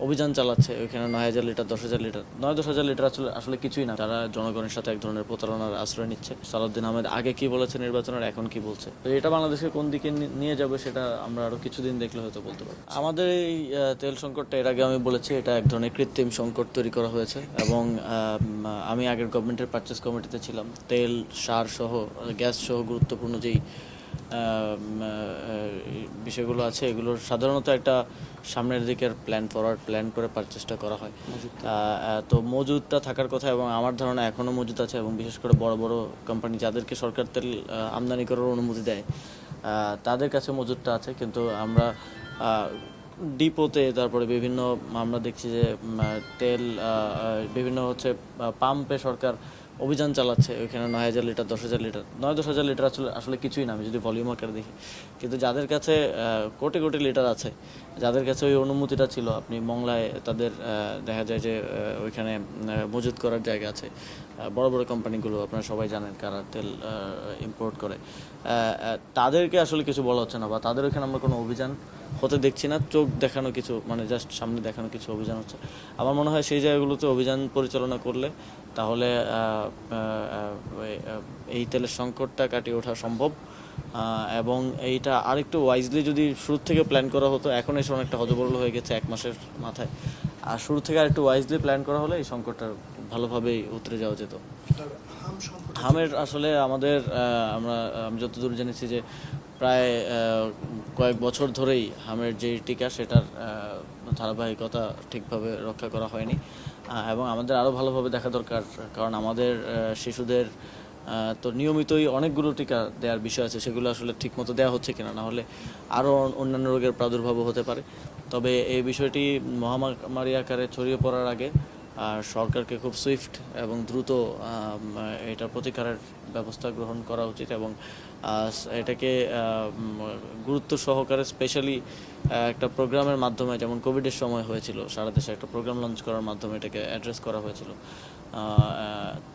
অভিযান চালাচ্ছে, ওইখানে 9,000 লিটার 10,000 লিটার 9-10,000 লিটার আসলে আসলে কিছুই না। তারা জনগণের সাথে এক ধরনের প্রতারণার আশ্রয় নিচ্ছে। সালাউদ্দিন আহমেদ আগে কি বলেছে নির্বাচনের, এখন কি বলছে, তো এটা বাংলাদেশকে কোন দিকে নিয়ে যাবে সেটা আমরা আরো কিছুদিন দেখলে হয়তো বলতে পারবো। আমাদের এই তেল সংকটটা এর আগে আমি বলেছি এটা এক ধরনের কৃত্রিম সংকট তৈরি করা হয়েছে এবং আমি আগের গভর্নমেন্টের পারচেস কমিটিতে ছিলাম। তেল, সার সহ, গ্যাস সহ গুরুত্বপূর্ণ যেই বিষয়গুলো আছে এগুলোর সাধারণত একটা সামনের দিকের ফরওয়ার্ড প্ল্যান করে পারচেসটা করা হয়। তো মজুদটা থাকার কথা এবং আমার ধারণা এখনও মজুদ আছে এবং বিশেষ করে বড় বড় কোম্পানি যাদেরকে সরকার তেল আমদানি করার অনুমতি দেয় তাদের কাছে মজুদটা আছে। কিন্তু আমরা ডিপোতে তারপরে বিভিন্ন আমরা দেখছি যে তেল বিভিন্ন পাম্পে সরকার অভিযান চালাচ্ছে, ওইখানে 9,000 লিটার 10,000 লিটার 9-10,000 লিটার আসলে আসলে কিছুই না আমি যদি ভলিউম আকারে দেখি। কিন্তু যাদের কাছে কোটি কোটি লিটার আছে, যাদের কাছে ওই অনুমতিটা ছিল, আপনি মংলায় তাদের দেখা যায় যে ওইখানে মজুত করার জায়গা আছে। বড় বড় কোম্পানিগুলো আপনারা সবাই জানেন কারা তেল ইম্পোর্ট করে, তাদেরকে আসলে কিছু বলা হচ্ছে না বা তাদের ওইখানে আমরা কোনো অভিযান হতে দেখছি না। চোখ দেখানো কিছু জাস্ট সামনে দেখানো কিছু অভিযান হচ্ছে। আমার মনে হয় সেই জায়গাগুলোতে অভিযান পরিচালনা করলে তাহলে এই তেলের সংকটটা কাটিয়ে ওঠা সম্ভব এবং এইটা আরেকটু ওয়াইজলি যদি শুরু থেকে প্ল্যান করা হতো। এখন এসে অনেকটা হজবরল হয়ে গেছে 1 মাসের মাথায়, আর শুরু থেকে আরেকটু ওয়াইজলি প্ল্যান করা হলে এই সংকটটা ভালোভাবেই উতরে যাওয়া যেত। হামের আসলে আমি যতদূর জেনেছি যে প্রায় কয়েক বছর ধরেই হামের যে টিকা সেটার ধারাবাহিকতা ঠিকভাবে রক্ষা করা হয়নি এবং আমাদের আরও ভালোভাবে দেখা দরকার। কারণ আমাদের শিশুদের তো নিয়মিতই অনেকগুলো টিকা দেওয়ার বিষয় আছে, সেগুলো আসলে ঠিকমতো দেওয়া হচ্ছে কিনা, না হলে আরও অন্যান্য রোগের প্রাদুর্ভাবও হতে পারে। তবে এই বিষয়টি মহামারী আকারে ছড়িয়ে পড়ার আগে সরকারকে খুব সুইফট এবং দ্রুত এটার প্রতিকারের ব্যবস্থা গ্রহণ করা উচিত এবং এটাকে গুরুত্ব সহকারে স্পেশালি একটা প্রোগ্রামের মাধ্যমে, যেমন কোভিডের সময় হয়েছিল, সারা দেশে একটা প্রোগ্রাম লঞ্চ করার মাধ্যমে এটাকে অ্যাড্রেস করা হয়েছিল।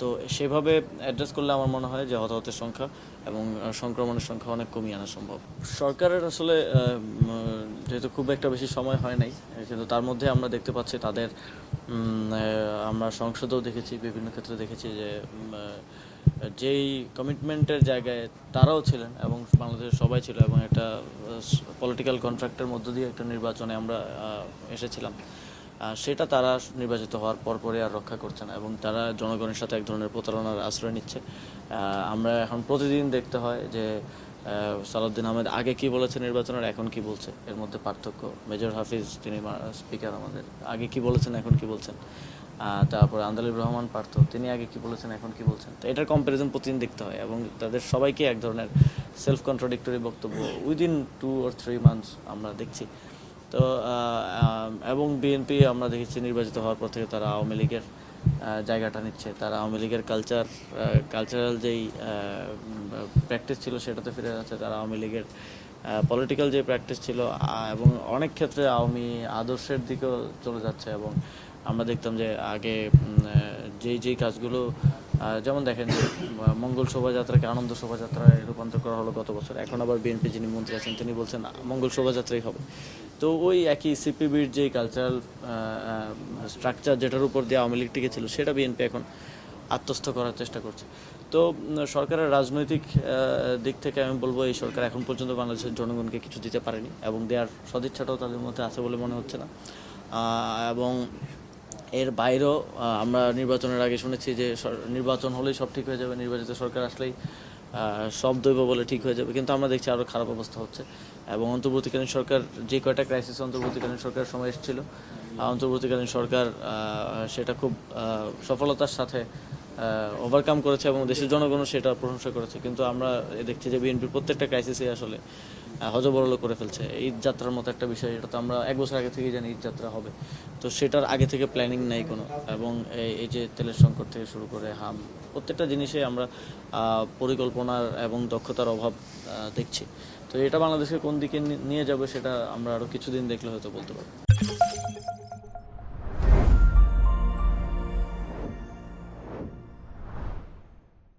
তো সেভাবে অ্যাড্রেস করলে আমার মনে হয় যে হতাহতের সংখ্যা এবং সংক্রমণের সংখ্যা অনেক কমিয়ে আনা সম্ভব। সরকারের আসলে যেহেতু খুব একটা বেশি সময় হয় নাই, কিন্তু তার মধ্যে আমরা দেখতে পাচ্ছি তাদের আমরা সংসদেও দেখেছি, বিভিন্ন ক্ষেত্রে দেখেছি যে যেই কমিটমেন্টের জায়গায় তারাও ছিলেন এবং বাংলাদেশের সবাই ছিল এবং একটা পলিটিক্যাল কন্ট্রাক্টের মধ্য দিয়ে একটা নির্বাচনে আমরা এসেছিলাম, সেটা তারা নির্বাচিত হওয়ার পরপরই আর রক্ষা করছে না এবং তারা জনগণের সাথে এক ধরনের প্রতারণার আশ্রয় নিচ্ছে। আমরা এখন প্রতিদিন দেখতে হয় যে সালাউদ্দিন আহমেদ আগে কি বলেছে নির্বাচনের, এখন কি বলছে, এর মধ্যে পার্থক্য। মেজর হাফিজ, তিনি স্পিকার আমাদের, আগে কি বলেছেন এখন কি বলছেন। তারপরে আন্দালিব রহমান পার্থ, তিনি আগে কি বলেছেন এখন কি বলছেন। তো এটার কম্প্যারিজন প্রতিদিন দেখতে হয় এবং তাদের সবাইকে এক ধরনের সেলফ কন্ট্রাডিক্টরি বক্তব্য উইদিন 2 or 3 months আমরা দেখছি। তো এবং বিএনপি আমরা দেখেছি নির্বাচিত হওয়ার পর থেকে তারা আওয়ামী লীগের জায়গাটা নিচ্ছে। তারা আওয়ামী লীগের কালচারাল যেই প্র্যাকটিস ছিল সেটাতে ফিরে যাচ্ছে। তারা আওয়ামী লীগের পলিটিক্যাল যে প্র্যাকটিস ছিল এবং অনেক ক্ষেত্রে আওয়ামী আদর্শের দিকেও চলে যাচ্ছে। এবং আমরা দেখতাম যে আগে যেই কাজগুলো, যেমন দেখেন যে মঙ্গল শোভাযাত্রাকে আনন্দ শোভাযাত্রায় রূপান্তর করা হলো গত বছর, এখন আবার বিএনপি যিনি মন্ত্রী আছেন তিনি বলছেন মঙ্গল শোভাযাত্রাই হবে। তো ওই একই সিপিবির যেই কালচারাল স্ট্রাকচার যেটার উপর দিয়ে আওয়ামী লীগ টিকে ছিল সেটা বিএনপি এখন আত্মস্থ করার চেষ্টা করছে। তো সরকারের রাজনৈতিক দিক থেকে আমি বলবো এই সরকার এখন পর্যন্ত বাংলাদেশের জনগণকে কিছু দিতে পারেনি এবং দেওয়ার সদিচ্ছাটাও তাদের মধ্যে আছে বলে মনে হচ্ছে না। এবং এর বাইরেও আমরা নির্বাচনের আগে শুনেছি যে নির্বাচন হলেই সব ঠিক হয়ে যাবে, নির্বাচিত সরকার আসলেই সব দৈব বলে ঠিক হয়ে যাবে, কিন্তু আমরা দেখছি আরও খারাপ অবস্থা হচ্ছে। এবং অন্তর্বর্তীকালীন সরকার যে কয়টা ক্রাইসিস অন্তর্বর্তীকালীন সরকারের সময় এসেছিল, অন্তর্বর্তীকালীন সরকার সেটা খুব সফলতার সাথে ওভারকাম করেছে এবং দেশের জনগণও সেটা প্রশংসা করেছে। কিন্তু আমরা দেখছি যে বিএনপির প্রত্যেকটা ক্রাইসিসে আসলে হজবরল করে ফেলছে। ঈদ যাত্রার মতো একটা বিষয়, এটা তো আমরা 1 বছর আগে থেকেই জানি ঈদ যাত্রা হবে, তো সেটার আগে থেকে প্ল্যানিং নেই কোনো। এবং এই যে তেলের সংকট থেকে শুরু করে প্রত্যেকটা জিনিসে আমরা পরিকল্পনার এবং দক্ষতার অভাব দেখছি। তো এটা বাংলাদেশকে কোন দিকে নিয়ে যাবে সেটা আমরা আরও কিছুদিন দেখলে হয়তো বলতে পারবো।